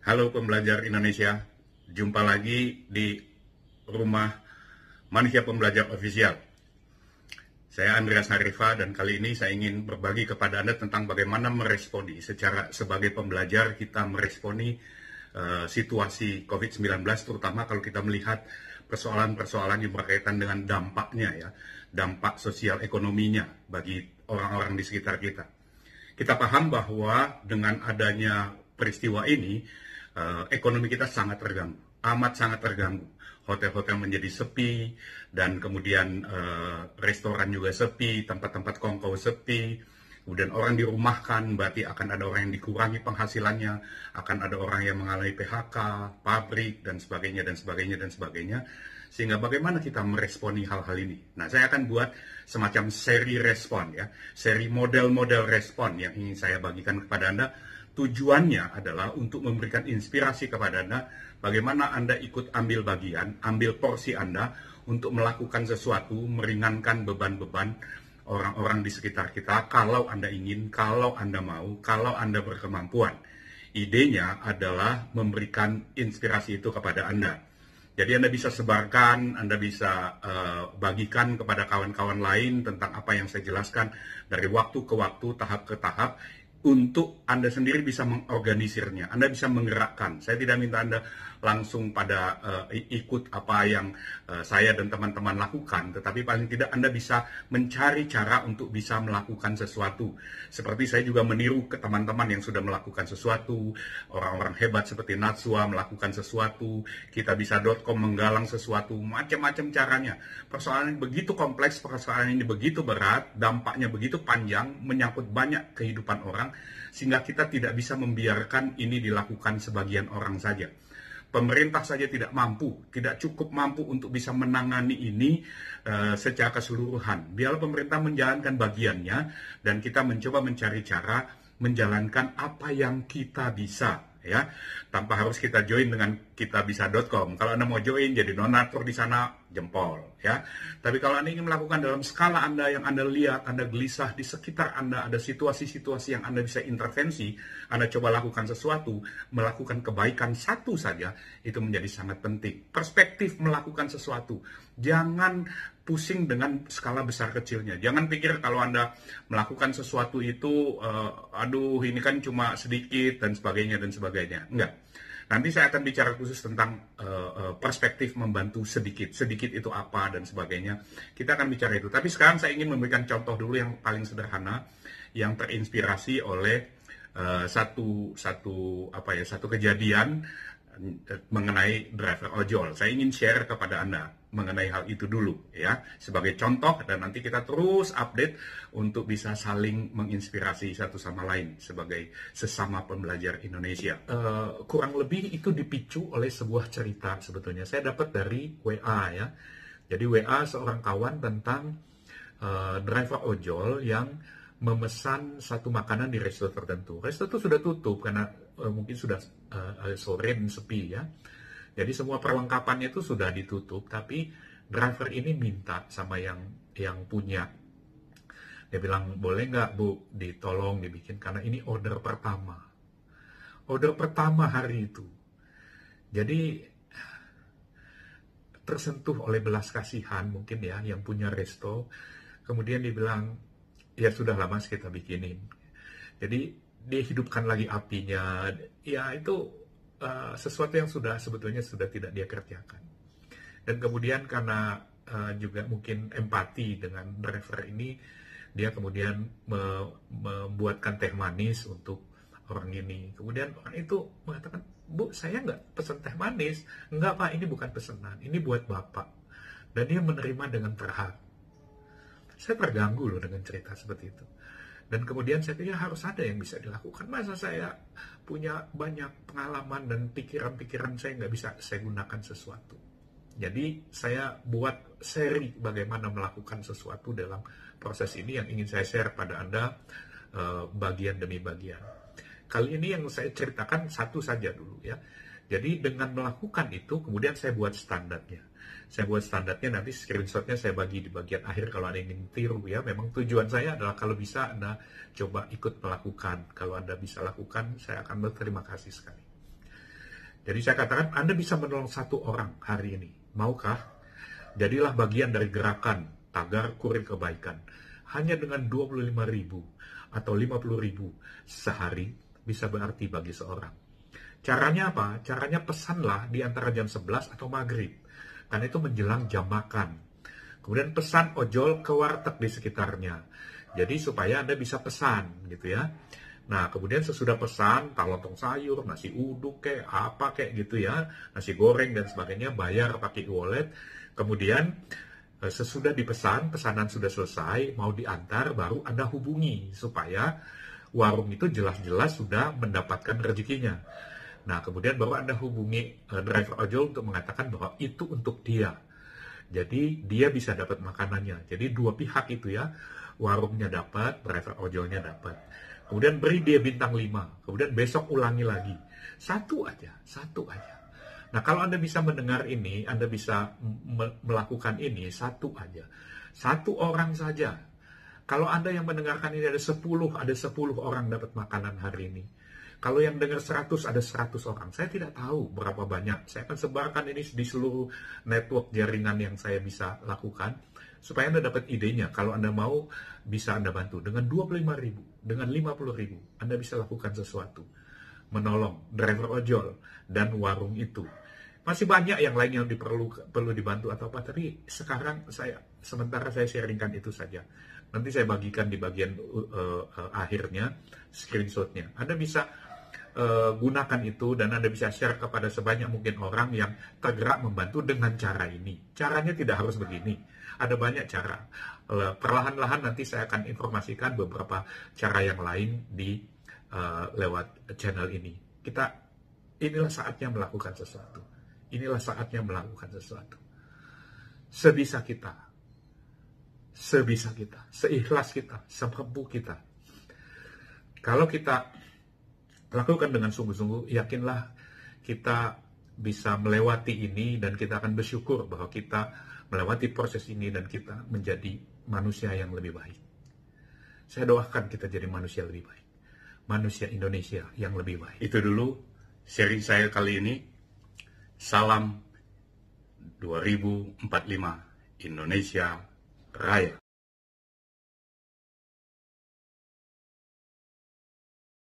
Halo pembelajar Indonesia, jumpa lagi di rumah Manusia Pembelajar Official. Saya Andreas Harifa dan kali ini saya ingin berbagi kepada Anda tentang bagaimana meresponi sebagai pembelajar kita meresponi situasi COVID-19, terutama kalau kita melihat persoalan-persoalan yang berkaitan dengan dampaknya ya, dampak sosial ekonominya bagi orang-orang di sekitar kita. Kita paham bahwa dengan adanya peristiwa ini, ekonomi kita sangat terganggu, amat sangat terganggu. Hotel-hotel menjadi sepi, dan kemudian restoran juga sepi, tempat-tempat kongkow sepi. Kemudian orang dirumahkan, berarti akan ada orang yang dikurangi penghasilannya, akan ada orang yang mengalami PHK, pabrik, dan sebagainya, dan sebagainya, dan sebagainya. Sehingga bagaimana kita meresponi hal-hal ini? Nah, saya akan buat semacam seri respon ya, seri model-model respon yang ingin saya bagikan kepada Anda. Tujuannya adalah untuk memberikan inspirasi kepada Anda, bagaimana Anda ikut ambil bagian, ambil porsi Anda untuk melakukan sesuatu, meringankan beban-beban orang-orang di sekitar kita, kalau Anda ingin, kalau Anda mau, kalau Anda berkemampuan. Idenya adalah memberikan inspirasi itu kepada Anda. Jadi Anda bisa sebarkan, Anda bisa bagikan kepada kawan-kawan lain tentang apa yang saya jelaskan dari waktu ke waktu, tahap ke tahap, untuk Anda sendiri bisa mengorganisirnya, Anda bisa menggerakkan. Saya tidak minta Anda langsung pada ikut apa yang saya dan teman-teman lakukan, tetapi paling tidak Anda bisa mencari cara untuk bisa melakukan sesuatu. Seperti saya juga meniru ke teman-teman yang sudah melakukan sesuatu, orang-orang hebat seperti Natsua melakukan sesuatu, kitabisa.com menggalang sesuatu, macam-macam caranya. Persoalan ini begitu kompleks, persoalan ini begitu berat, dampaknya begitu panjang, menyangkut banyak kehidupan orang, sehingga kita tidak bisa membiarkan ini dilakukan sebagian orang saja. Pemerintah saja tidak mampu, tidak cukup mampu untuk bisa menangani ini secara keseluruhan. Biarlah pemerintah menjalankan bagiannya, dan kita mencoba mencari cara menjalankan apa yang kita bisa, ya, tanpa harus kita join dengan kitabisa.com. Kalau Anda mau join jadi donatur di sana, jempol, ya. Tapi kalau Anda ingin melakukan dalam skala Anda yang Anda lihat, Anda gelisah di sekitar Anda, ada situasi-situasi yang Anda bisa intervensi, Anda coba lakukan sesuatu, melakukan kebaikan satu saja, itu menjadi sangat penting. Perspektif melakukan sesuatu. Jangan pusing dengan skala besar kecilnya. Jangan pikir kalau Anda melakukan sesuatu itu, aduh ini kan cuma sedikit dan sebagainya dan sebagainya. Enggak. Nanti saya akan bicara khusus tentang perspektif membantu sedikit. Sedikit itu apa dan sebagainya. Kita akan bicara itu. Tapi sekarang saya ingin memberikan contoh dulu yang paling sederhana, yang terinspirasi oleh satu kejadian mengenai driver ojol. Saya ingin share kepada Anda mengenai hal itu dulu ya, sebagai contoh, dan nanti kita terus update untuk bisa saling menginspirasi satu sama lain sebagai sesama pembelajar Indonesia. Kurang lebih itu dipicu oleh sebuah cerita sebetulnya. Saya dapat dari WA ya. Jadi WA seorang kawan tentang driver ojol yang memesan satu makanan di resto tertentu. Resto itu sudah tutup karena mungkin sudah sore dan sepi ya. Jadi semua perlengkapannya itu sudah ditutup, tapi driver ini minta sama yang punya. Dia bilang, boleh nggak Bu, ditolong dibikin, karena ini order pertama. Order pertama hari itu. Jadi tersentuh oleh belas kasihan mungkin ya, yang punya resto. Kemudian dia bilang, ya sudah lama kita bikinin. Jadi dia hidupkan lagi apinya. Ya itu sesuatu yang sebetulnya sudah tidak dia kerjakan. Dan kemudian karena juga mungkin empati dengan driver ini, dia kemudian membuatkan teh manis untuk orang ini. Kemudian orang itu mengatakan, Bu, saya nggak pesan teh manis. Enggak Pak, ini bukan pesanan, ini buat Bapak. Dan dia menerima dengan terharu. Saya terganggu loh dengan cerita seperti itu. Dan kemudian saya pikir harus ada yang bisa dilakukan. Masa saya punya banyak pengalaman dan pikiran-pikiran saya nggak bisa saya gunakan sesuatu. Jadi saya buat seri bagaimana melakukan sesuatu dalam proses ini yang ingin saya share pada Anda bagian demi bagian. Kali ini yang saya ceritakan satu saja dulu ya. Jadi dengan melakukan itu kemudian saya buat standarnya. Saya buat standarnya, nanti screenshotnya saya bagi di bagian akhir kalau Anda ingin tiru ya. Memang tujuan saya adalah kalau bisa Anda coba ikut melakukan. Kalau Anda bisa lakukan, saya akan berterima kasih sekali. Jadi saya katakan Anda bisa menolong satu orang hari ini. Maukah? Jadilah bagian dari gerakan tagar kurir kebaikan. Hanya dengan 25.000 atau 50.000 sehari bisa berarti bagi seorang. Caranya apa? Caranya pesanlah di antara jam 11 atau maghrib. Karena itu menjelang jam makan. Kemudian pesan ojol ke warteg di sekitarnya. Jadi supaya Anda bisa pesan gitu ya. Nah, kemudian sesudah pesan, lontong sayur, nasi uduk kayak apa kayak gitu ya, nasi goreng dan sebagainya, bayar pakai e-wallet. Kemudian sesudah dipesan, pesanan sudah selesai, mau diantar, baru Anda hubungi supaya warung itu jelas-jelas sudah mendapatkan rezekinya. Nah, kemudian baru Anda hubungi driver ojol untuk mengatakan bahwa itu untuk dia. Jadi dia bisa dapat makanannya. Jadi dua pihak itu ya, warungnya dapat, driver ojolnya dapat. Kemudian beri dia bintang 5. Kemudian besok ulangi lagi. Satu aja. Nah, kalau Anda bisa mendengar ini, Anda bisa melakukan ini, satu aja. Satu orang saja. Kalau Anda yang mendengarkan ini ada 10 orang dapat makanan hari ini. Kalau yang dengar 100, ada 100 orang. Saya tidak tahu berapa banyak. Saya akan sebarkan ini di seluruh network jaringan yang saya bisa lakukan. Supaya Anda dapat idenya. Kalau Anda mau, bisa Anda bantu. Dengan 25.000, dengan 50.000, Anda bisa lakukan sesuatu. Menolong driver ojol dan warung itu. Masih banyak yang lain yang perlu dibantu atau apa. Tapi sekarang sementara saya sharingkan itu saja. Nanti saya bagikan di bagian akhirnya, screenshotnya. Anda bisa gunakan itu dan Anda bisa share kepada sebanyak mungkin orang yang tergerak membantu dengan cara ini. Caranya tidak harus begini. Ada banyak cara. Perlahan-lahan nanti saya akan informasikan beberapa cara yang lain di lewat channel ini. Inilah saatnya melakukan sesuatu. Inilah saatnya melakukan sesuatu. Sebisa kita, seikhlas kita, semampu kita. Kalau kita lakukan dengan sungguh-sungguh, yakinlah kita bisa melewati ini dan kita akan bersyukur bahwa kita melewati proses ini dan kita menjadi manusia yang lebih baik. Saya doakan kita jadi manusia lebih baik. Manusia Indonesia yang lebih baik. Itu dulu sharing saya kali ini. Salam 2045 Indonesia Raya.